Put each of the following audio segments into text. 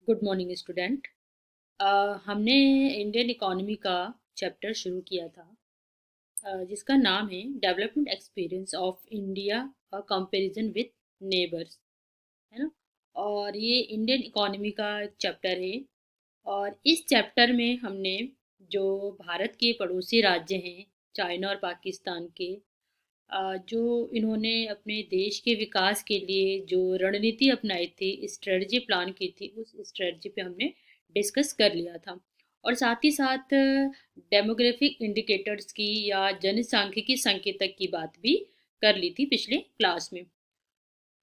Good morning student. हमने Indian economy का chapter शुरू किया था, जिसका नाम है development experience of India comparison with neighbours, है ना। और ये इंडियन इकोनॉमी का एक चैप्टर है। और इस चैप्टर में हमने जो भारत के पड़ोसी राज्य हैं, चाइना और पाकिस्तान के, जो इन्होंने अपने देश के विकास के लिए जो रणनीति अपनाई थी, स्ट्रेटजी प्लान की थी, उस स्ट्रेटजी पे हमने डिस्कस कर लिया था। और साथ ही साथ डेमोग्राफिक इंडिकेटर्स की या जनसांख्यिकी संकेतक की बात भी कर ली थी पिछले क्लास में।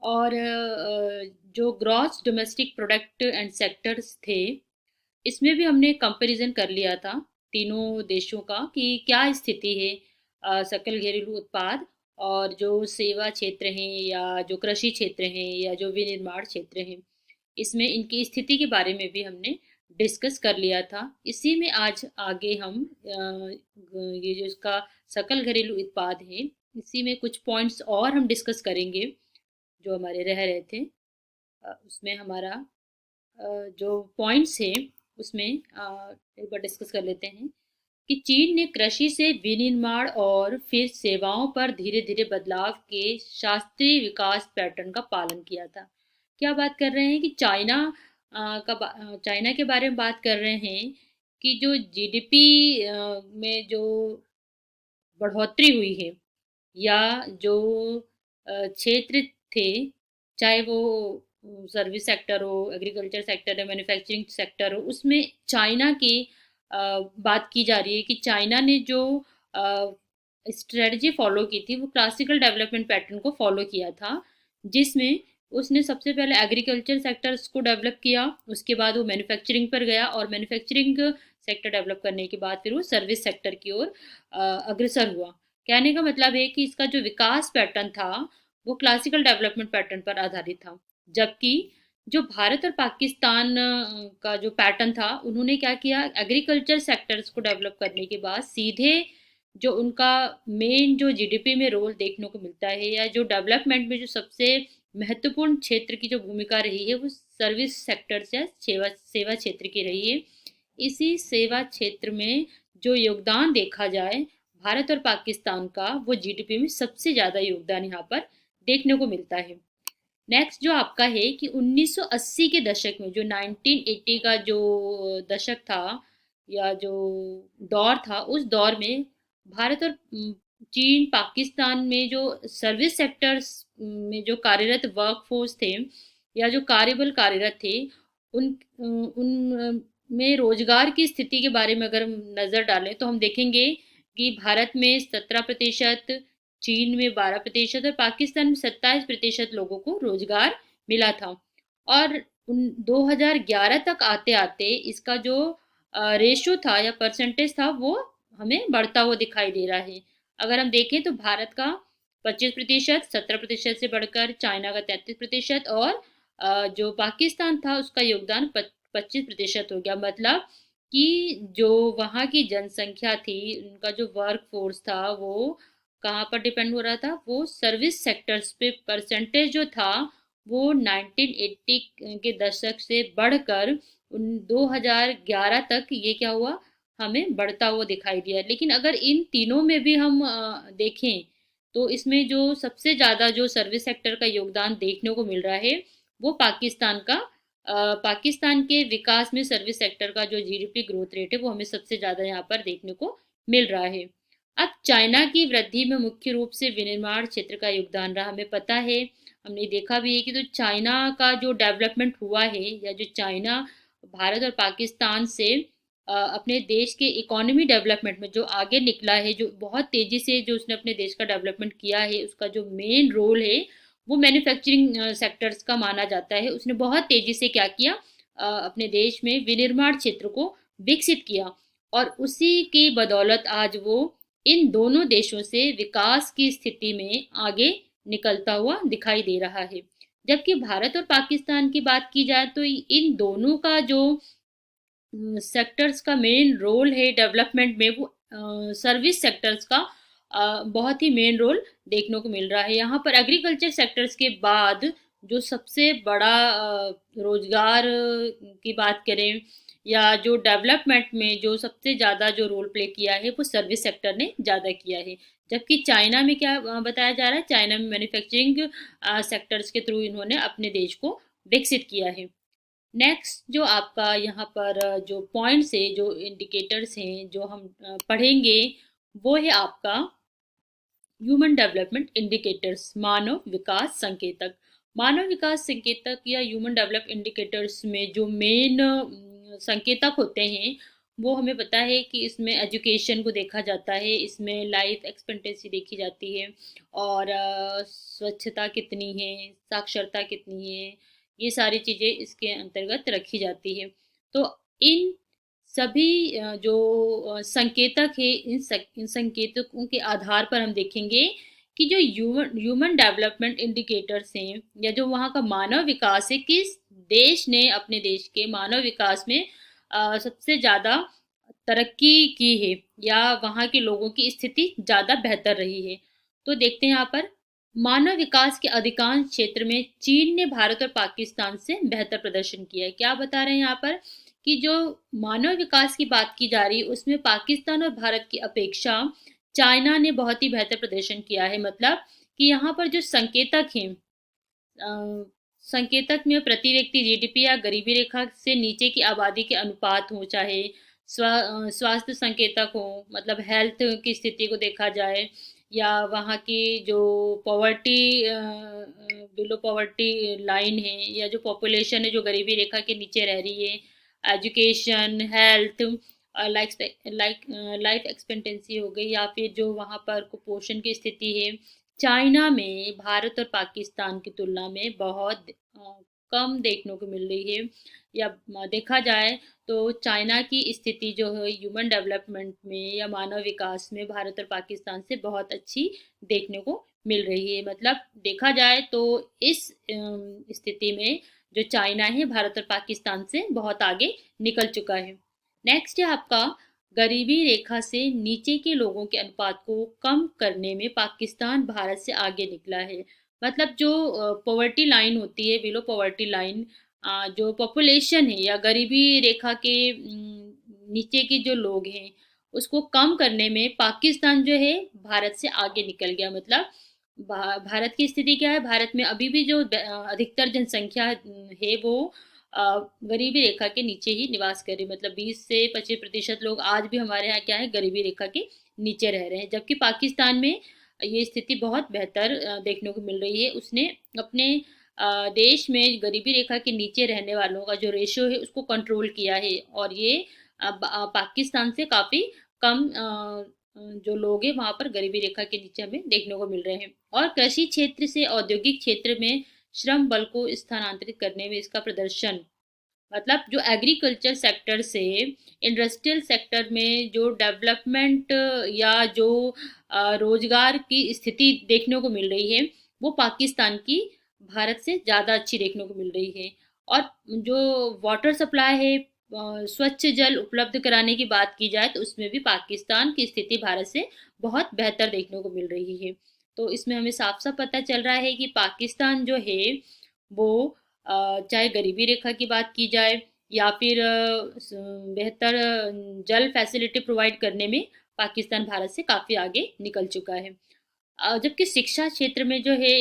और जो gross domestic product and sectors थे, इसमें भी हमने कंपैरिजन कर लिया था तीनों देशों का कि क्या स्थिति है सकल घरेलू उत्पाद और जो सेवा क्षेत्र हैं या जो कृषि क्षेत्र हैं या जो विनिर्माण क्षेत्र हैं, इसमें इनकी स्थिति के बारे में भी हमने डिस्कस कर लिया था। इसी में आज आगे हम ये जो इसका सकल घरेलू उत्पाद है, इसी में कुछ पॉइंट्स और हम डिस्कस करेंगे जो हमारे रह रहे थे। उसमें हमारा जो पॉइंट्स है उसमें एक बार डिस्कस कर लेते हैं कि चीन ने कृषि से विनिर्माण और फिर सेवाओं पर धीरे धीरे बदलाव के शास्त्रीय विकास पैटर्न का पालन किया था। क्या बात कर रहे हैं कि चाइना के बारे में बात कर रहे हैं कि जो जीडीपी में जो बढ़ोतरी हुई है या जो क्षेत्र थे, चाहे वो सर्विस सेक्टर हो, एग्रीकल्चर सेक्टर है, मैन्युफैक्चरिंग सेक्टर हो, उसमें चाइना की बात की जा रही है कि चाइना ने जो स्ट्रेटजी फॉलो की थी वो क्लासिकल डेवलपमेंट पैटर्न को फॉलो किया था, जिसमें उसने सबसे पहले एग्रीकल्चर सेक्टर्स को डेवलप किया, उसके बाद वो मैन्युफैक्चरिंग पर गया और मैन्युफैक्चरिंग सेक्टर डेवलप करने के बाद फिर वो सर्विस सेक्टर की ओर अग्रसर हुआ। कहने का मतलब है कि इसका जो विकास पैटर्न था वो क्लासिकल डेवलपमेंट पैटर्न पर आधारित था। जबकि जो भारत और पाकिस्तान का जो पैटर्न था, उन्होंने क्या किया, एग्रीकल्चर सेक्टर्स को डेवलप करने के बाद सीधे जो उनका मेन जो जीडीपी में रोल देखने को मिलता है या जो डेवलपमेंट में जो सबसे महत्वपूर्ण क्षेत्र की जो भूमिका रही है वो सर्विस सेक्टर या सेवा सेवा क्षेत्र की रही है। इसी सेवा क्षेत्र में जो योगदान देखा जाए भारत और पाकिस्तान का, वो जीडीपी में सबसे ज़्यादा योगदान यहाँ पर देखने को मिलता है। नेक्स्ट जो आपका है कि 1980 के दशक में, जो 1980 का जो दशक था या जो दौर था, उस दौर में भारत और चीन पाकिस्तान में जो सर्विस सेक्टर्स में जो कार्यरत वर्कफोर्स थे या जो कार्यबल कार्यरत थे, उन में रोजगार की स्थिति के बारे में अगर हम नज़र डालें तो हम देखेंगे कि भारत में 17%, चीन में 12% और पाकिस्तान में 27% लोगों को रोजगार मिला था। और 2011 तक आते आते इसका जो रेशो था या परसेंटेज था वो हमें बढ़ता हुआ दिखाई दे रहा है। अगर हम देखें तो भारत का 25%, 17% से बढ़कर चाइना का 33% और जो पाकिस्तान था उसका योगदान 25% हो गया। मतलब कि जो वहाँ की जनसंख्या थी, उनका जो वर्क फोर्स था वो कहाँ पर डिपेंड हो रहा था, वो सर्विस सेक्टर्स पे परसेंटेज जो था वो 1980 के दशक से बढ़कर 2011 तक ये क्या हुआ, हमें बढ़ता हुआ दिखाई दिया। लेकिन अगर इन तीनों में भी हम देखें तो इसमें जो सबसे ज़्यादा जो सर्विस सेक्टर का योगदान देखने को मिल रहा है वो पाकिस्तान का। पाकिस्तान के विकास में सर्विस सेक्टर का जो जीडीपी ग्रोथ रेट है वो हमें सबसे ज़्यादा यहाँ पर देखने को मिल रहा है। अब चाइना की वृद्धि में मुख्य रूप से विनिर्माण क्षेत्र का योगदान रहा। हमें पता है, हमने देखा भी है कि तो चाइना का जो डेवलपमेंट हुआ है या जो चाइना भारत और पाकिस्तान से अपने देश के इकोनॉमी डेवलपमेंट में जो आगे निकला है, जो बहुत तेज़ी से जो उसने अपने देश का डेवलपमेंट किया है, उसका जो मेन रोल है वो मैन्युफैक्चरिंग सेक्टर्स का माना जाता है। उसने बहुत तेज़ी से क्या किया, अपने देश में विनिर्माण क्षेत्र को विकसित किया और उसी की बदौलत आज वो इन दोनों देशों से विकास की स्थिति में आगे निकलता हुआ दिखाई दे रहा है। जबकि भारत और पाकिस्तान की बात की जाए तो इन दोनों का जो सेक्टर्स का मेन रोल है डेवलपमेंट में वो सर्विस सेक्टर्स का बहुत ही मेन रोल देखने को मिल रहा है। यहाँ पर एग्रीकल्चर सेक्टर्स के बाद जो सबसे बड़ा रोजगार की बात करें या जो डेवलपमेंट में जो सबसे ज़्यादा जो रोल प्ले किया है वो सर्विस सेक्टर ने ज़्यादा किया है। जबकि चाइना में क्या बताया जा रहा है, चाइना में मैन्युफैक्चरिंग सेक्टर्स के थ्रू इन्होंने अपने देश को विकसित किया है। नेक्स्ट जो आपका यहाँ पर जो पॉइंट्स है, जो इंडिकेटर्स हैं जो हम पढ़ेंगे, वो है आपका ह्यूमन डेवलपमेंट इंडिकेटर्स, मानव विकास संकेतक। मानव विकास संकेतक या ह्यूमन डेवलप इंडिकेटर्स में जो मेन संकेतक होते हैं, वो हमें पता है कि इसमें एजुकेशन को देखा जाता है, इसमें लाइफ एक्सपेक्टेंसी देखी जाती है, और स्वच्छता कितनी है, साक्षरता कितनी है, ये सारी चीज़ें इसके अंतर्गत रखी जाती है। तो इन सभी जो संकेतक है, इन संकेतकों के आधार पर हम देखेंगे कि जो ह्यूमन ह्यूमन डेवलपमेंट इंडिकेटर्स हैं या जो वहाँ का मानव विकास है, किस देश ने अपने देश के मानव विकास में सबसे ज़्यादा तरक्की की है या वहाँ के लोगों की स्थिति ज़्यादा बेहतर रही है। तो देखते हैं यहाँ पर मानव विकास के अधिकांश क्षेत्र में चीन ने भारत और पाकिस्तान से बेहतर प्रदर्शन किया है। क्या बता रहे हैं यहाँ पर कि जो मानव विकास की बात की जा रही है उसमें पाकिस्तान और भारत की अपेक्षा चाइना ने बहुत ही बेहतर प्रदर्शन किया है। मतलब कि यहाँ पर जो संकेतक हैं, संकेतक में प्रति व्यक्ति जीडीपी या गरीबी रेखा से नीचे की आबादी के अनुपात हो, चाहे स्वास्थ्य संकेतक हो, मतलब हेल्थ की स्थिति को देखा जाए, या वहाँ की जो पॉवर्टी बिलो पॉवर्टी लाइन है या जो पॉपुलेशन है जो गरीबी रेखा के नीचे रह रही है, एजुकेशन, हेल्थ, लाइफ एक्सपेक्टेंसी हो गई, या फिर जो वहाँ पर कुपोषण की स्थिति है, चाइना में भारत और पाकिस्तान की तुलना में बहुत कम देखने को मिल रही है। या देखा जाए तो चाइना की स्थिति जो है ह्यूमन डेवलपमेंट में या मानव विकास में भारत और पाकिस्तान से बहुत अच्छी देखने को मिल रही है। मतलब देखा जाए तो इस स्थिति में जो चाइना है भारत और पाकिस्तान से बहुत आगे निकल चुका है। नेक्स्ट है आपका गरीबी रेखा से नीचे के लोगों के अनुपात को कम करने में पाकिस्तान भारत से आगे निकला है। मतलब जो पॉवर्टी लाइन होती है, बिलो पॉवर्टी लाइन, जो पॉपुलेशन है या गरीबी रेखा के नीचे के जो लोग हैं उसको कम करने में पाकिस्तान जो है भारत से आगे निकल गया। मतलब भारत की स्थिति क्या है, भारत में अभी भी जो अधिकतर जनसंख्या है वो गरीबी रेखा के नीचे ही निवास कर रही। मतलब 20 से 25% लोग आज भी हमारे यहाँ क्या है, गरीबी रेखा के नीचे रह रहे हैं। जबकि पाकिस्तान में ये स्थिति बहुत बेहतर देखने को मिल रही है। उसने अपने देश में गरीबी रेखा के नीचे रहने वालों का जो रेशियो है उसको कंट्रोल किया है, और ये पाकिस्तान से काफ़ी कम जो लोग हैं वहाँ पर गरीबी रेखा के नीचे हमें देखने को मिल रहे हैं। और कृषि क्षेत्र से औद्योगिक क्षेत्र में श्रम बल को स्थानांतरित करने में इसका प्रदर्शन, मतलब जो एग्रीकल्चर सेक्टर से इंडस्ट्रियल सेक्टर में जो डेवलपमेंट या जो रोजगार की स्थिति देखने को मिल रही है वो पाकिस्तान की भारत से ज़्यादा अच्छी देखने को मिल रही है। और जो वाटर सप्लाई है, स्वच्छ जल उपलब्ध कराने की बात की जाए तो उसमें भी पाकिस्तान की स्थिति भारत से बहुत बेहतर देखने को मिल रही है। तो इसमें हमें साफ साफ पता चल रहा है कि पाकिस्तान जो है वो चाहे गरीबी रेखा की बात की जाए या फिर बेहतर जल फैसिलिटी प्रोवाइड करने में पाकिस्तान भारत से काफ़ी आगे निकल चुका है। जबकि शिक्षा क्षेत्र में जो है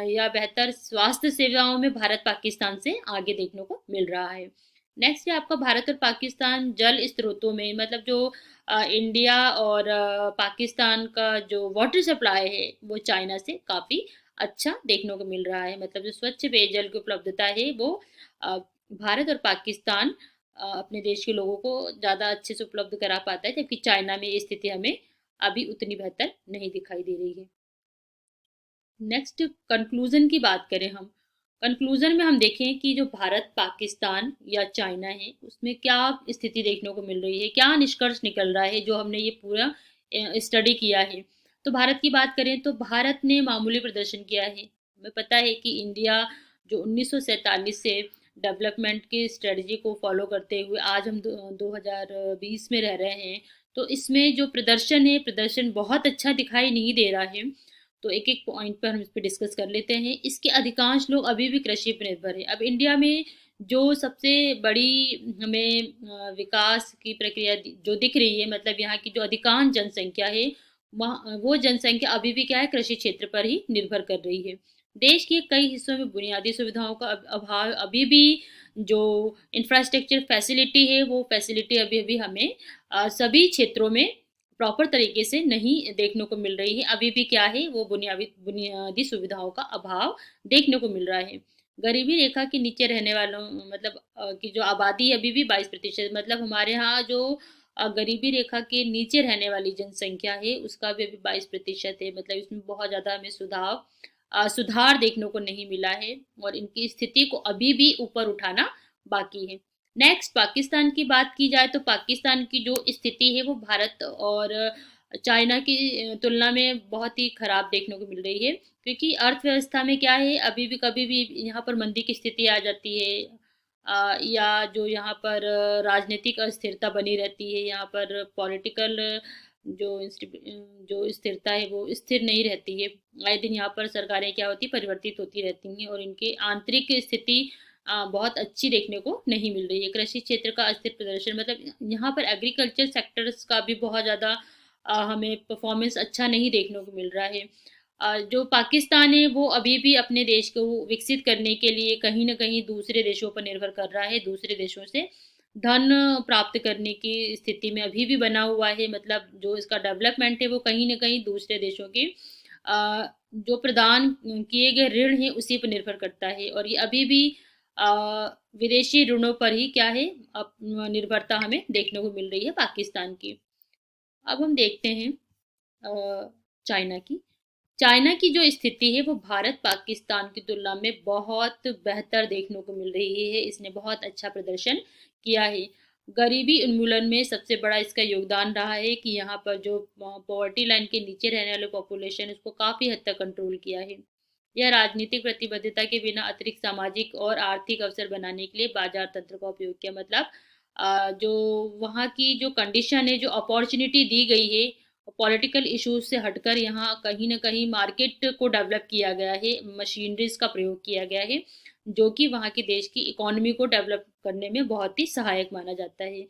या बेहतर स्वास्थ्य सेवाओं में भारत पाकिस्तान से आगे देखने को मिल रहा है। नेक्स्ट है आपका भारत और पाकिस्तान जल स्रोतों में, मतलब जो इंडिया और पाकिस्तान का जो वाटर सप्लाई है वो चाइना से काफ़ी अच्छा देखने को मिल रहा है। मतलब जो स्वच्छ पेयजल की उपलब्धता है वो भारत और पाकिस्तान अपने देश के लोगों को ज़्यादा अच्छे से उपलब्ध करा पाता है, जबकि चाइना में ये स्थिति हमें अभी उतनी बेहतर नहीं दिखाई दे रही है। नेक्स्ट कंक्लूजन की बात करें हम, कंक्लूजन में हम देखें कि जो भारत पाकिस्तान या चाइना है उसमें क्या स्थिति देखने को मिल रही है, क्या निष्कर्ष निकल रहा है जो हमने ये पूरा स्टडी किया है। तो भारत की बात करें तो भारत ने मामूली प्रदर्शन किया है। हमें पता है कि इंडिया जो 1947 से डेवलपमेंट की स्ट्रेटजी को फॉलो करते हुए आज हम 2020 में रह रहे हैं, तो इसमें जो प्रदर्शन है प्रदर्शन बहुत अच्छा दिखाई नहीं दे रहा है। तो एक एक पॉइंट पर हम इस पर डिस्कस कर लेते हैं। इसके अधिकांश लोग अभी भी कृषि पर निर्भर है। अब इंडिया में जो सबसे बड़ी हमें विकास की प्रक्रिया जो दिख रही है, मतलब यहाँ की जो अधिकांश जनसंख्या है, वहाँ वो जनसंख्या अभी भी क्या है, कृषि क्षेत्र पर ही निर्भर कर रही है। देश के कई हिस्सों में बुनियादी सुविधाओं का अभाव अभी भी, जो इंफ्रास्ट्रक्चर फैसिलिटी है वो फैसिलिटी अभी भी हमें सभी क्षेत्रों में प्रॉपर तरीके से नहीं देखने को मिल रही है। अभी भी क्या है, वो बुनियादी बुनियादी सुविधाओं का अभाव देखने को मिल रहा है। गरीबी रेखा के नीचे रहने वालों, मतलब की जो आबादी है अभी भी 22%, मतलब हमारे यहाँ जो गरीबी रेखा के नीचे रहने वाली जनसंख्या है उसका भी अभी 22% है। मतलब इसमें बहुत ज़्यादा हमें सुधार देखने को नहीं मिला है और इनकी स्थिति को अभी भी ऊपर उठाना बाकी है। नेक्स्ट पाकिस्तान की बात की जाए तो पाकिस्तान की जो स्थिति है वो भारत और चाइना की तुलना में बहुत ही खराब देखने को मिल रही है, क्योंकि अर्थव्यवस्था में क्या है, अभी भी कभी भी यहाँ पर मंदी की स्थिति आ जाती है, या जो यहाँ पर राजनीतिक अस्थिरता बनी रहती है, यहाँ पर पॉलिटिकल जो स्थिरता है वो स्थिर नहीं रहती है। आए दिन यहाँ पर सरकारें क्या होती परिवर्तित होती रहती हैं और इनकी आंतरिक स्थिति बहुत अच्छी देखने को नहीं मिल रही है। कृषि क्षेत्र का अस्थिर प्रदर्शन, मतलब यहाँ पर एग्रीकल्चर सेक्टर्स का भी बहुत ज़्यादा हमें परफॉर्मेंस अच्छा नहीं देखने को मिल रहा है। जो पाकिस्तान है वो अभी भी अपने देश को विकसित करने के लिए कहीं न कहीं दूसरे देशों पर निर्भर कर रहा है, दूसरे देशों से धन प्राप्त करने की स्थिति में अभी भी बना हुआ है। मतलब जो इसका डेवलपमेंट है वो कहीं न कहीं दूसरे देशों के जो प्रदान किए गए ऋण हैं उसी पर निर्भर करता है और ये अभी भी अ, विदेशी ऋणों पर ही क्या है, निर्भरता हमें देखने को मिल रही है पाकिस्तान की। अब हम देखते हैं चाइना की। चाइना की जो स्थिति है वो भारत पाकिस्तान की तुलना में बहुत बेहतर देखने को मिल रही है। इसने बहुत अच्छा प्रदर्शन किया है। गरीबी उन्मूलन में सबसे बड़ा इसका योगदान रहा है कि यहाँ पर जो पॉवर्टी लाइन के नीचे रहने वाले पॉपुलेशन उसको काफ़ी हद तक कंट्रोल किया है। यह राजनीतिक प्रतिबद्धता के बिना अतिरिक्त सामाजिक और आर्थिक अवसर बनाने के लिए बाजार तंत्र का उपयोग किया। मतलब जो वहाँ की जो कंडीशन है, जो अपॉर्चुनिटी दी गई है, पॉलिटिकल इश्यूज से हटकर यहाँ कहीं न कहीं मार्केट को डेवलप किया गया है, मशीनरीज का प्रयोग किया गया है, जो कि वहाँ के देश की इकोनॉमी को डेवलप करने में बहुत ही सहायक माना जाता है।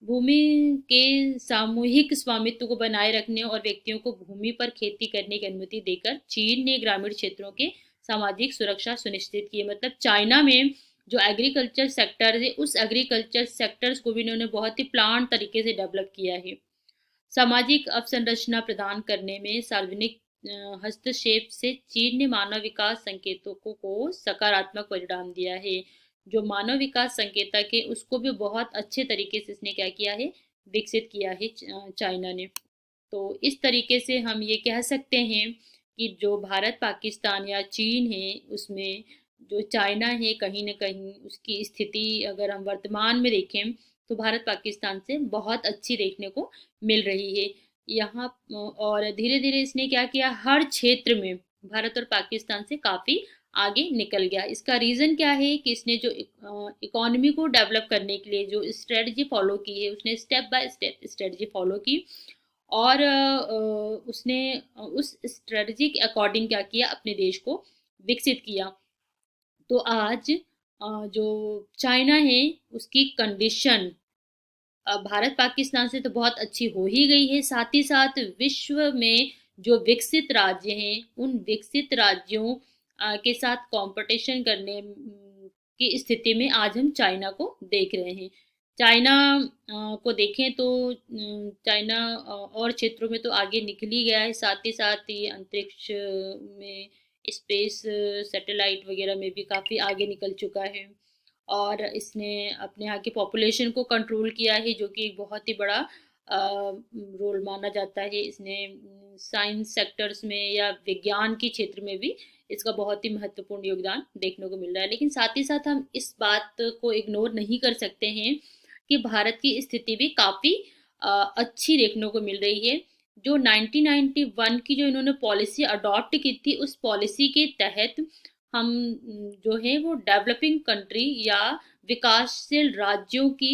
भूमि के सामूहिक स्वामित्व को बनाए रखने और व्यक्तियों को भूमि पर खेती करने की अनुमति देकर चीन ने ग्रामीण क्षेत्रों के सामाजिक सुरक्षा सुनिश्चित की है। मतलब चाइना में जो एग्रीकल्चर सेक्टर है उस एग्रीकल्चर सेक्टर्स को भी इन्होंने बहुत ही प्लान तरीके से डेवलप किया है। सामाजिक अवसंरचना प्रदान करने में सार्वजनिक हस्तक्षेप से चीन ने मानव विकास संकेतों को सकारात्मक परिणाम दिया है। जो मानव विकास संकेतक है उसको भी बहुत अच्छे तरीके से इसने क्या किया है, विकसित किया है चाइना ने। तो इस तरीके से हम ये कह सकते हैं कि जो भारत पाकिस्तान या चीन है उसमें जो चाइना है कहीं ना कहीं उसकी स्थिति अगर हम वर्तमान में देखें तो भारत पाकिस्तान से बहुत अच्छी देखने को मिल रही है यहाँ। और धीरे धीरे इसने क्या किया, हर क्षेत्र में भारत और पाकिस्तान से काफ़ी आगे निकल गया। इसका रीज़न क्या है कि इसने जो इकोनॉमी को डेवलप करने के लिए जो स्ट्रेटजी फॉलो की है उसने step by step strategy follow की और उसने उस स्ट्रेटजी के अकॉर्डिंग क्या किया, अपने देश को विकसित किया। तो आज जो चाइना है उसकी कंडीशन भारत पाकिस्तान से तो बहुत अच्छी हो ही गई है, साथ ही साथ विश्व में जो विकसित राज्य हैं उन विकसित राज्यों के साथ कंपटीशन करने की स्थिति में आज हम चाइना को देख रहे हैं। चाइना को देखें तो चाइना और क्षेत्रों में तो आगे निकल ही गया है, साथ ही अंतरिक्ष में स्पेस सैटेलाइट वगैरह में भी काफ़ी आगे निकल चुका है और इसने अपने यहाँ की पॉपुलेशन को कंट्रोल किया है, जो कि एक बहुत ही बड़ा रोल माना जाता है। इसने साइंस सेक्टर्स में या विज्ञान के क्षेत्र में भी इसका बहुत ही महत्वपूर्ण योगदान देखने को मिल रहा है। लेकिन साथ ही साथ हम इस बात को इग्नोर नहीं कर सकते हैं कि भारत की स्थिति भी काफ़ी अच्छी देखने को मिल रही है। जो 1991 की जो इन्होंने पॉलिसी अडॉप्ट की थी उस पॉलिसी के तहत हम जो है वो डेवलपिंग कंट्री या विकासशील राज्यों की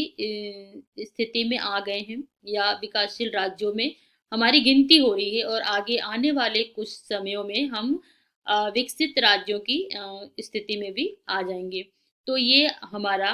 स्थिति में आ गए हैं, या विकासशील राज्यों में हमारी गिनती हो रही है और आगे आने वाले कुछ समयों में हम विकसित राज्यों की स्थिति में भी आ जाएँगे। तो ये हमारा